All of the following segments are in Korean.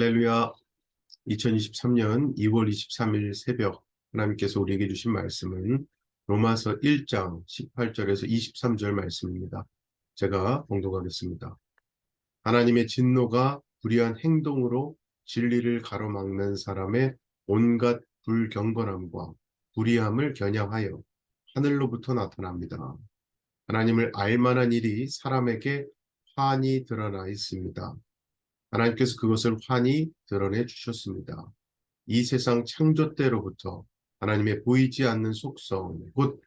할렐루야. 2023년 2월 23일 새벽 하나님께서 우리에게 주신 말씀은 로마서 1장 18절에서 23절 말씀입니다. 제가 봉독하겠습니다. 하나님의 진노가 불의한 행동으로 진리를 가로막는 사람의 온갖 불경건함과 불의함을 겨냥하여 하늘로부터 나타납니다. 하나님을 알만한 일이 사람에게 환히 드러나 있습니다. 하나님께서 그것을 환히 드러내 주셨습니다. 이 세상 창조 때로부터 하나님의 보이지 않는 속성, 곧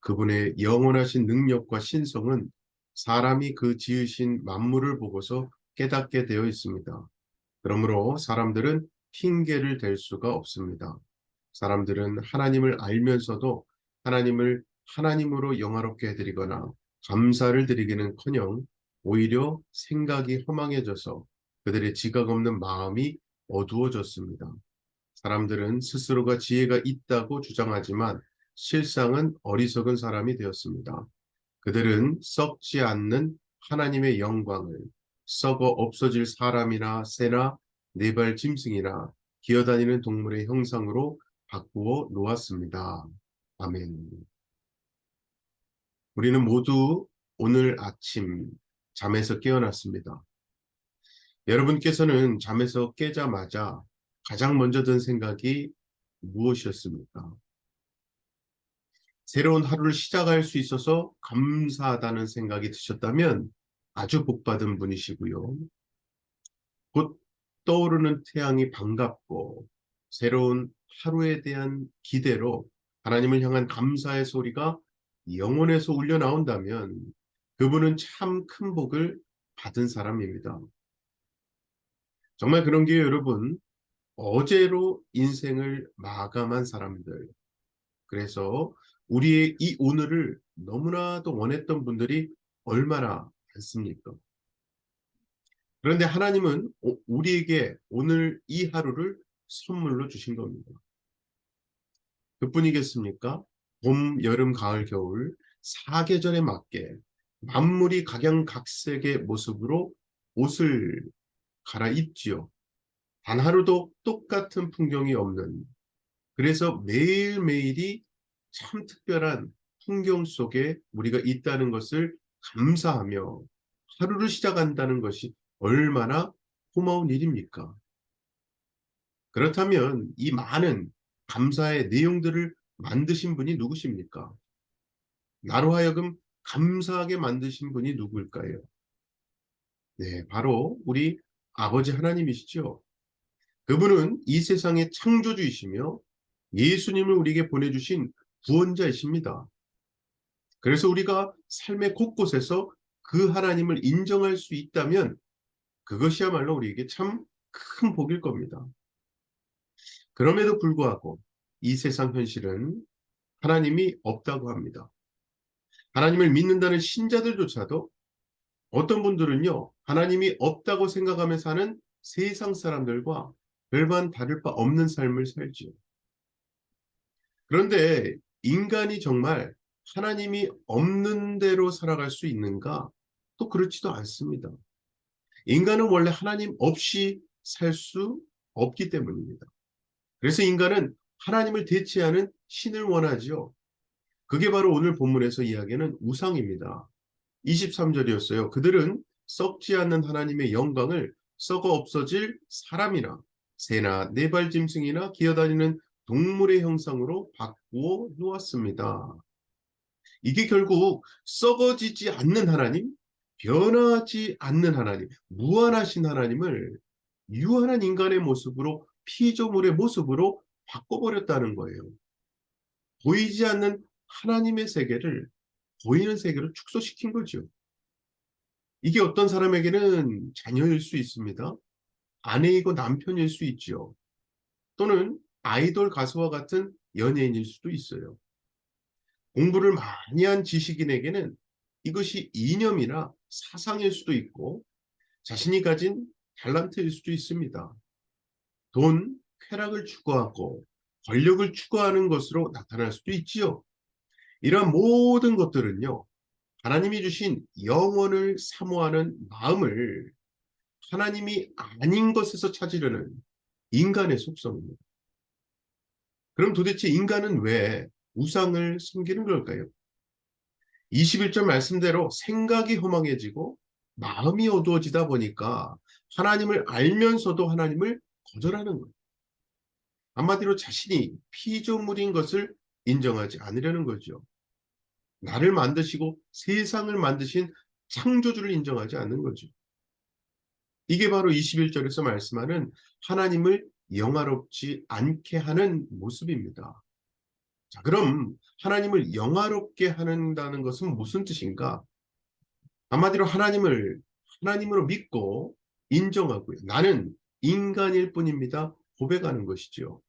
그분의 영원하신 능력과 신성은 사람이 그 지으신 만물을 보고서 깨닫게 되어 있습니다. 그러므로 사람들은 핑계를 댈 수가 없습니다. 사람들은 하나님을 알면서도 하나님을 하나님으로 영화롭게 해드리거나 감사를 드리기는커녕 오히려 생각이 허망해져서 그들의 지각 없는 마음이 어두워졌습니다. 사람들은 스스로가 지혜가 있다고 주장하지만 실상은 어리석은 사람이 되었습니다. 그들은 썩지 않는 하나님의 영광을 썩어 없어질 사람이나 새나 네발 짐승이나 기어다니는 동물의 형상으로 바꾸어 놓았습니다. 아멘. 우리는 모두 오늘 아침 잠에서 깨어났습니다. 여러분께서는 잠에서 깨자마자 가장 먼저 든 생각이 무엇이었습니까? 새로운 하루를 시작할 수 있어서 감사하다는 생각이 드셨다면 아주 복받은 분이시고요. 곧 떠오르는 태양이 반갑고 새로운 하루에 대한 기대로 하나님을 향한 감사의 소리가 영혼에서 울려 나온다면 그분은 참 큰 복을 받은 사람입니다. 정말 그런 게 여러분, 어제로 인생을 마감한 사람들, 그래서 우리의 이 오늘을 너무나도 원했던 분들이 얼마나 많습니까? 그런데 하나님은 우리에게 오늘 이 하루를 선물로 주신 겁니다. 그뿐이겠습니까? 봄, 여름, 가을, 겨울 사계절에 맞게 만물이 각양각색의 모습으로 옷을 갈아입지요. 단 하루도 똑같은 풍경이 없는, 그래서 매일매일이 참 특별한 풍경 속에 우리가 있다는 것을 감사하며 하루를 시작한다는 것이 얼마나 고마운 일입니까? 그렇다면 이 많은 감사의 내용들을 만드신 분이 누구십니까? 나로 하여금 감사하게 만드신 분이 누구일까요? 네, 바로 우리 아버지 하나님이시죠. 그분은 이 세상의 창조주이시며 예수님을 우리에게 보내주신 구원자이십니다. 그래서 우리가 삶의 곳곳에서 그 하나님을 인정할 수 있다면 그것이야말로 우리에게 참 큰 복일 겁니다. 그럼에도 불구하고 이 세상 현실은 하나님이 없다고 합니다. 하나님을 믿는다는 신자들조차도 어떤 분들은요, 하나님이 없다고 생각하며 사는 세상 사람들과 별반 다를 바 없는 삶을 살지요. 그런데 인간이 정말 하나님이 없는 대로 살아갈 수 있는가? 또 그렇지도 않습니다. 인간은 원래 하나님 없이 살 수 없기 때문입니다. 그래서 인간은 하나님을 대체하는 신을 원하지요. 그게 바로 오늘 본문에서 이야기하는 우상입니다. 23절이었어요. 그들은 썩지 않는 하나님의 영광을 썩어 없어질 사람이나 새나 네발 짐승이나 기어다니는 동물의 형상으로 바꾸어 놓았습니다. 이게 결국 썩어지지 않는 하나님, 변하지 않는 하나님, 무한하신 하나님을 유한한 인간의 모습으로, 피조물의 모습으로 바꿔버렸다는 거예요. 보이지 않는 하나님의 세계를 보이는 세계로 축소시킨 거죠. 이게 어떤 사람에게는 자녀일 수 있습니다. 아내이고 남편일 수 있죠. 또는 아이돌 가수와 같은 연예인일 수도 있어요. 공부를 많이 한 지식인에게는 이것이 이념이나 사상일 수도 있고 자신이 가진 탤런트일 수도 있습니다. 돈, 쾌락을 추구하고 권력을 추구하는 것으로 나타날 수도 있지요. 이러한 모든 것들은요, 하나님이 주신 영혼을 사모하는 마음을 하나님이 아닌 것에서 찾으려는 인간의 속성입니다. 그럼 도대체 인간은 왜 우상을 섬기는 걸까요? 21절 말씀대로 생각이 허망해지고 마음이 어두워지다 보니까 하나님을 알면서도 하나님을 거절하는 거예요. 한마디로 자신이 피조물인 것을 인정하지 않으려는 거죠. 나를 만드시고 세상을 만드신 창조주를 인정하지 않는 거죠. 이게 바로 21절에서 말씀하는 하나님을 영화롭지 않게 하는 모습입니다. 자, 그럼 하나님을 영화롭게 한다는 것은 무슨 뜻인가? 한마디로 하나님을 하나님으로 믿고 인정하고요. 나는 인간일 뿐입니다. 고백하는 것이죠.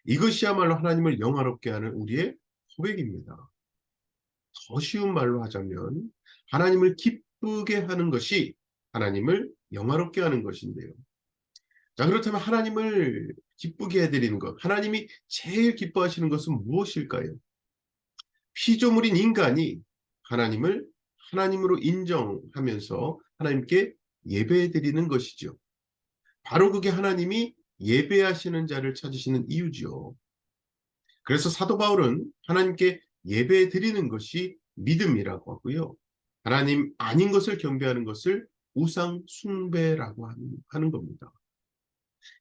이것이야말로 하나님을 영화롭게 하는 우리의 고백입니다. 더 쉬운 말로 하자면 하나님을 기쁘게 하는 것이 하나님을 영화롭게 하는 것인데요. 자, 그렇다면 하나님을 기쁘게 해드리는 것, 하나님이 제일 기뻐하시는 것은 무엇일까요? 피조물인 인간이 하나님을 하나님으로 인정하면서 하나님께 예배해드리는 것이죠. 바로 그게 하나님이 예배하시는 자를 찾으시는 이유죠. 그래서 사도 바울은 하나님께 예배드리는 것이 믿음이라고 하고요. 하나님 아닌 것을 경배하는 것을 우상 숭배라고 하는 겁니다.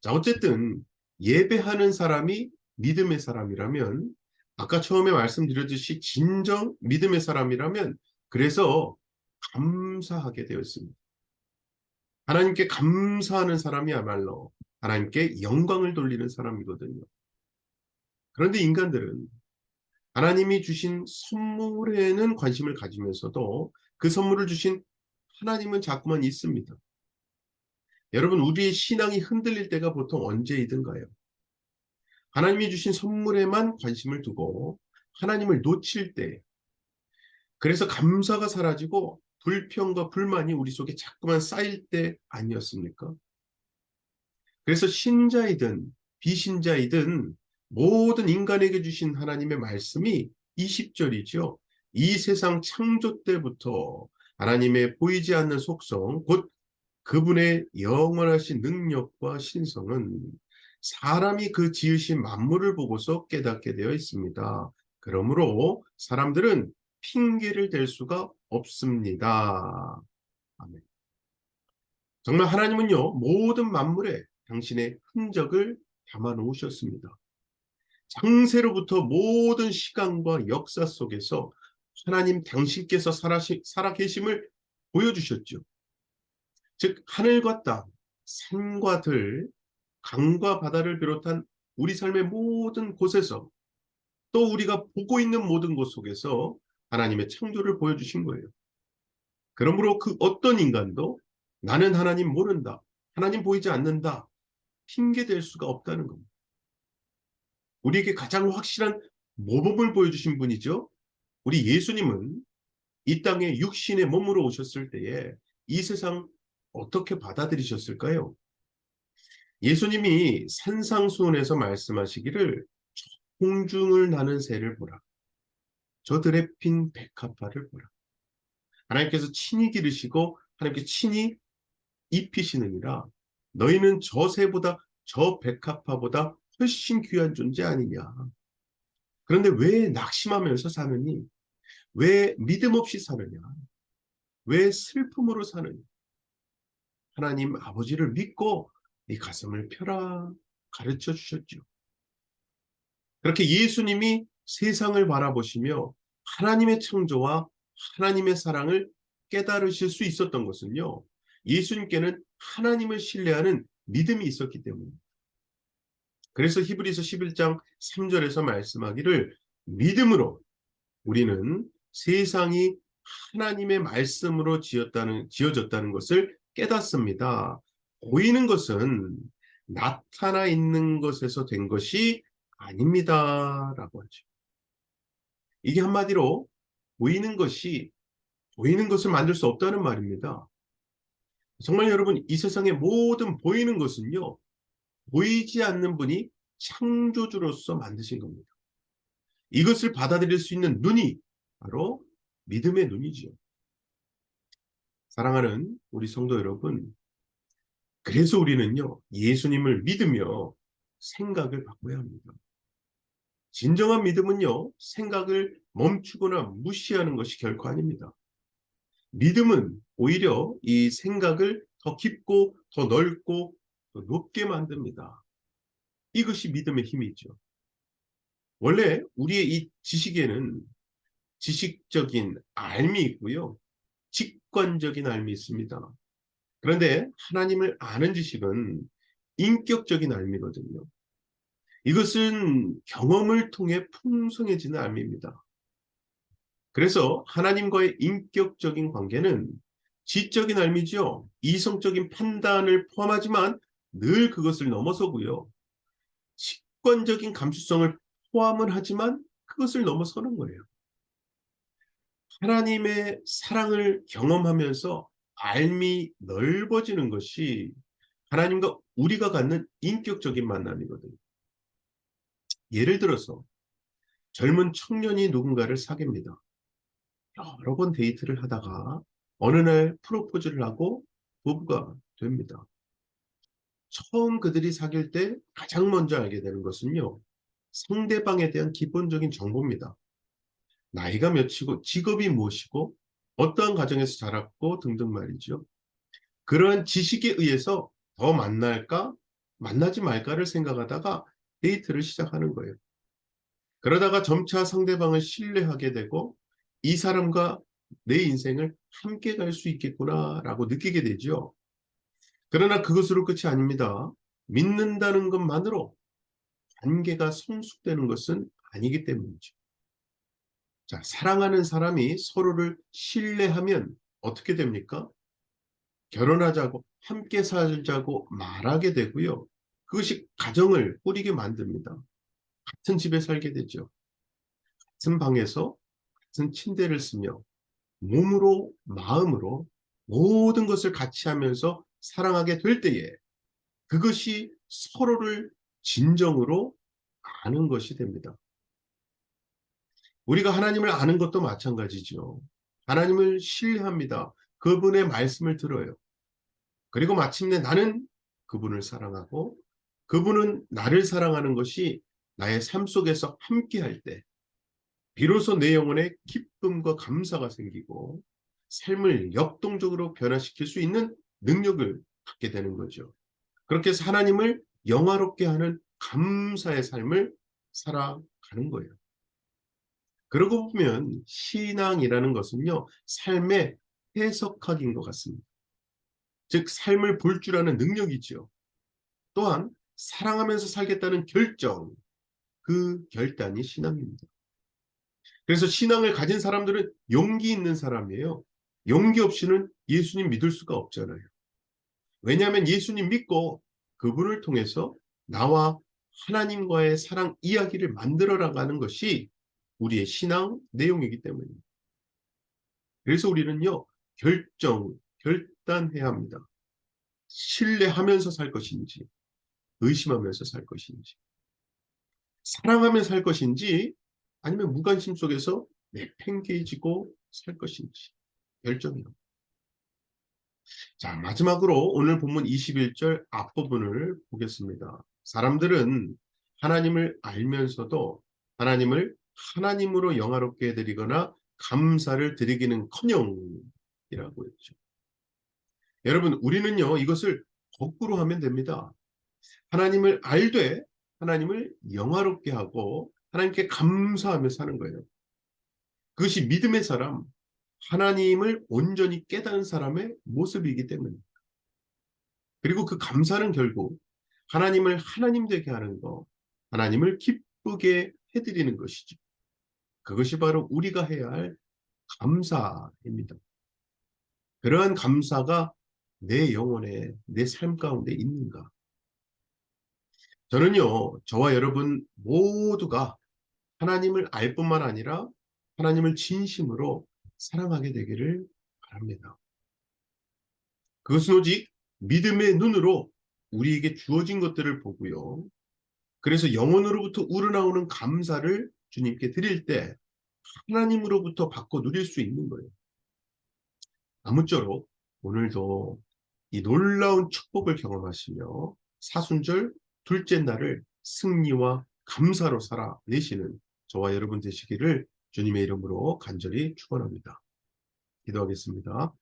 자, 어쨌든 예배하는 사람이 믿음의 사람이라면 아까 처음에 말씀드렸듯이 진정 믿음의 사람이라면 그래서 감사하게 되어 있습니다. 하나님께 감사하는 사람이야말로 하나님께 영광을 돌리는 사람이거든요. 그런데 인간들은 하나님이 주신 선물에는 관심을 가지면서도 그 선물을 주신 하나님은 자꾸만 있습니다. 여러분, 우리의 신앙이 흔들릴 때가 보통 언제이든가요? 하나님이 주신 선물에만 관심을 두고 하나님을 놓칠 때, 그래서 감사가 사라지고 불평과 불만이 우리 속에 자꾸만 쌓일 때 아니었습니까? 그래서 신자이든 비신자이든 모든 인간에게 주신 하나님의 말씀이 20절이죠. 이 세상 창조 때부터 하나님의 보이지 않는 속성, 곧 그분의 영원하신 능력과 신성은 사람이 그 지으신 만물을 보고서 깨닫게 되어 있습니다. 그러므로 사람들은 핑계를 댈 수가 없습니다. 아멘. 정말 하나님은요, 모든 만물에 당신의 흔적을 담아 놓으셨습니다. 창세로부터 모든 시간과 역사 속에서 하나님 당신께서 살아 계심을 보여주셨죠. 즉 하늘과 땅, 산과 들, 강과 바다를 비롯한 우리 삶의 모든 곳에서 또 우리가 보고 있는 모든 곳 속에서 하나님의 창조를 보여주신 거예요. 그러므로 그 어떤 인간도 나는 하나님 모른다, 하나님 보이지 않는다, 핑계댈 수가 없다는 겁니다. 우리에게 가장 확실한 모범을 보여주신 분이죠. 우리 예수님은 이 땅에 육신의 몸으로 오셨을 때에 이 세상 어떻게 받아들이셨을까요? 예수님이 산상수훈에서 말씀하시기를 공중을 나는 새를 보라. 저들의 핀 백합화를 보라. 하나님께서 친히 기르시고 하나님께 친히 입히시느니라. 너희는 저 새보다 저 백합화보다 훨씬 귀한 존재 아니냐. 그런데 왜 낙심하면서 사느니? 왜 믿음 없이 사느냐? 왜 슬픔으로 사느냐? 하나님 아버지를 믿고 네 가슴을 펴라 가르쳐 주셨죠. 그렇게 예수님이 세상을 바라보시며 하나님의 창조와 하나님의 사랑을 깨달으실 수 있었던 것은요. 예수님께는 하나님을 신뢰하는 믿음이 있었기 때문입니다. 그래서 히브리서 11장 3절에서 말씀하기를 믿음으로 우리는 세상이 하나님의 말씀으로 지어졌다는 것을 깨닫습니다. 보이는 것은 나타나 있는 것에서 된 것이 아닙니다. 라고 하죠. 이게 한마디로 보이는 것이 보이는 것을 만들 수 없다는 말입니다. 정말 여러분, 이 세상의 모든 보이는 것은요, 보이지 않는 분이 창조주로서 만드신 겁니다. 이것을 받아들일 수 있는 눈이 바로 믿음의 눈이지요. 사랑하는 우리 성도 여러분, 그래서 우리는요, 예수님을 믿으며 생각을 바꿔야 합니다. 진정한 믿음은요, 생각을 멈추거나 무시하는 것이 결코 아닙니다. 믿음은 오히려 이 생각을 더 깊고 더 넓고 더 높게 만듭니다. 이것이 믿음의 힘이죠. 원래 우리의 이 지식에는 지식적인 알미 있고요. 직관적인 알미 있습니다. 그런데 하나님을 아는 지식은 인격적인 알미거든요. 이것은 경험을 통해 풍성해지는 알미입니다. 그래서 하나님과의 인격적인 관계는 지적인 알미죠. 이성적인 판단을 포함하지만 늘 그것을 넘어서고요. 직관적인 감수성을 포함을 하지만 그것을 넘어서는 거예요. 하나님의 사랑을 경험하면서 알미 넓어지는 것이 하나님과 우리가 갖는 인격적인 만남이거든요. 예를 들어서 젊은 청년이 누군가를 사귀입니다. 여러 번 데이트를 하다가 어느 날 프로포즈를 하고 부부가 됩니다. 처음 그들이 사귈 때 가장 먼저 알게 되는 것은요. 상대방에 대한 기본적인 정보입니다. 나이가 몇이고 직업이 무엇이고 어떠한 가정에서 자랐고 등등 말이죠. 그러한 지식에 의해서 더 만날까 만나지 말까를 생각하다가 데이트를 시작하는 거예요. 그러다가 점차 상대방을 신뢰하게 되고 이 사람과 내 인생을 함께 갈 수 있겠구나라고 느끼게 되죠. 그러나 그것으로 끝이 아닙니다. 믿는다는 것만으로 관계가 성숙되는 것은 아니기 때문이죠. 자, 사랑하는 사람이 서로를 신뢰하면 어떻게 됩니까? 결혼하자고 함께 살자고 말하게 되고요. 그것이 가정을 꾸리게 만듭니다. 같은 집에 살게 되죠. 같은 방에서 같은 침대를 쓰며 몸으로 마음으로 모든 것을 같이 하면서 사랑하게 될 때에 그것이 서로를 진정으로 아는 것이 됩니다. 우리가 하나님을 아는 것도 마찬가지죠. 하나님을 신뢰합니다. 그분의 말씀을 들어요. 그리고 마침내 나는 그분을 사랑하고 그분은 나를 사랑하는 것이 나의 삶 속에서 함께할 때 비로소 내 영혼에 기쁨과 감사가 생기고 삶을 역동적으로 변화시킬 수 있는 능력을 갖게 되는 거죠. 그렇게 해서 하나님을 영화롭게 하는 감사의 삶을 살아가는 거예요. 그러고 보면 신앙이라는 것은요, 삶의 해석학인 것 같습니다. 즉, 삶을 볼 줄 아는 능력이죠. 또한 사랑하면서 살겠다는 결정, 그 결단이 신앙입니다. 그래서 신앙을 가진 사람들은 용기 있는 사람이에요. 용기 없이는 예수님 믿을 수가 없잖아요. 왜냐하면 예수님 믿고 그분을 통해서 나와 하나님과의 사랑 이야기를 만들어 나가는 것이 우리의 신앙 내용이기 때문입니다. 그래서 우리는요, 결단해야 합니다. 신뢰하면서 살 것인지, 의심하면서 살 것인지, 사랑하며 살 것인지, 아니면 무관심 속에서 내팽개지고 살 것인지 결정해요. 자, 마지막으로 오늘 본문 21절 앞부분을 보겠습니다. 사람들은 하나님을 알면서도 하나님을 하나님으로 영화롭게 해드리거나 감사를 드리기는커녕이라고 했죠. 여러분, 우리는요, 이것을 거꾸로 하면 됩니다. 하나님을 알되 하나님을 영화롭게 하고 하나님께 감사하며 사는 거예요. 그것이 믿음의 사람, 하나님을 온전히 깨달은 사람의 모습이기 때문입니다. 그리고 그 감사는 결국 하나님을 하나님 되게 하는 것, 하나님을 기쁘게 해드리는 것이죠. 그것이 바로 우리가 해야 할 감사입니다. 그러한 감사가 내 영혼에, 내 삶 가운데 있는가? 저는요, 저와 여러분 모두가 하나님을 알 뿐만 아니라 하나님을 진심으로 사랑하게 되기를 바랍니다. 그것은 오직 믿음의 눈으로 우리에게 주어진 것들을 보고요. 그래서 영혼으로부터 우러나오는 감사를 주님께 드릴 때 하나님으로부터 받고 누릴 수 있는 거예요. 아무쪼록 오늘도 이 놀라운 축복을 경험하시며 사순절 둘째 날을 승리와 감사로 살아내시는 저와 여러분 되시기를 주님의 이름으로 간절히 축원합니다. 기도하겠습니다.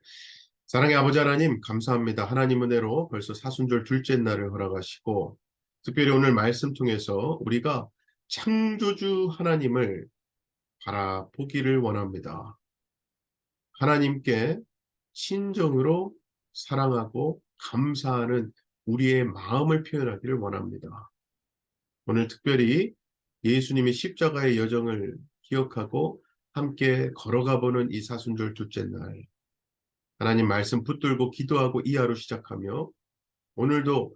사랑의 아버지 하나님 감사합니다. 하나님 은혜로 벌써 사순절 둘째 날을 허락하시고 특별히 오늘 말씀 통해서 우리가 창조주 하나님을 바라보기를 원합니다. 하나님께 진정으로 사랑하고 감사하는 우리의 마음을 표현하기를 원합니다. 오늘 특별히 예수님의 십자가의 여정을 기억하고 함께 걸어가 보는 이 사순절 둘째 날 하나님 말씀 붙들고 기도하고 이 하루 시작하며 오늘도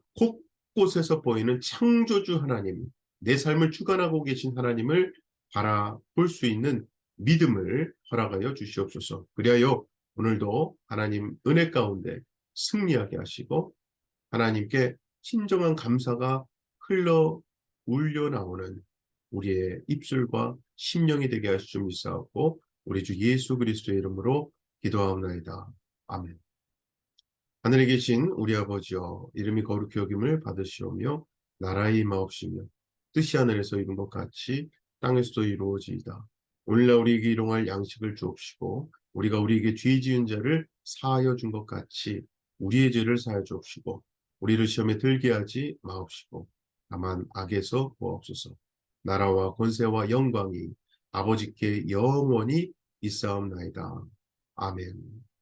곳곳에서 보이는 창조주 하나님, 내 삶을 주관하고 계신 하나님을 바라볼 수 있는 믿음을 허락하여 주시옵소서. 그리하여 오늘도 하나님 은혜 가운데 승리하게 하시고 하나님께 진정한 감사가 흘러 울려 나오는 우리의 입술과 심령이 되게 하시옵소서. 우리 주 예수 그리스도의 이름으로 기도하옵나이다. 아멘. 하늘에 계신 우리 아버지여 이름이 거룩히 여김을 받으시오며 나라의 임하옵시며 뜻이 하늘에서 이룬 것 같이 땅에서도 이루어지이다. 오늘날 우리에게 일용할 양식을 주옵시고 우리가 우리에게 죄 지은 자를 사하여 준 것 같이 우리의 죄를 사하여 주옵시고 우리를 시험에 들게 하지 마옵시고 다만 악에서 구하옵소서. 나라와 권세와 영광이 아버지께 영원히 있사옵나이다. 아멘.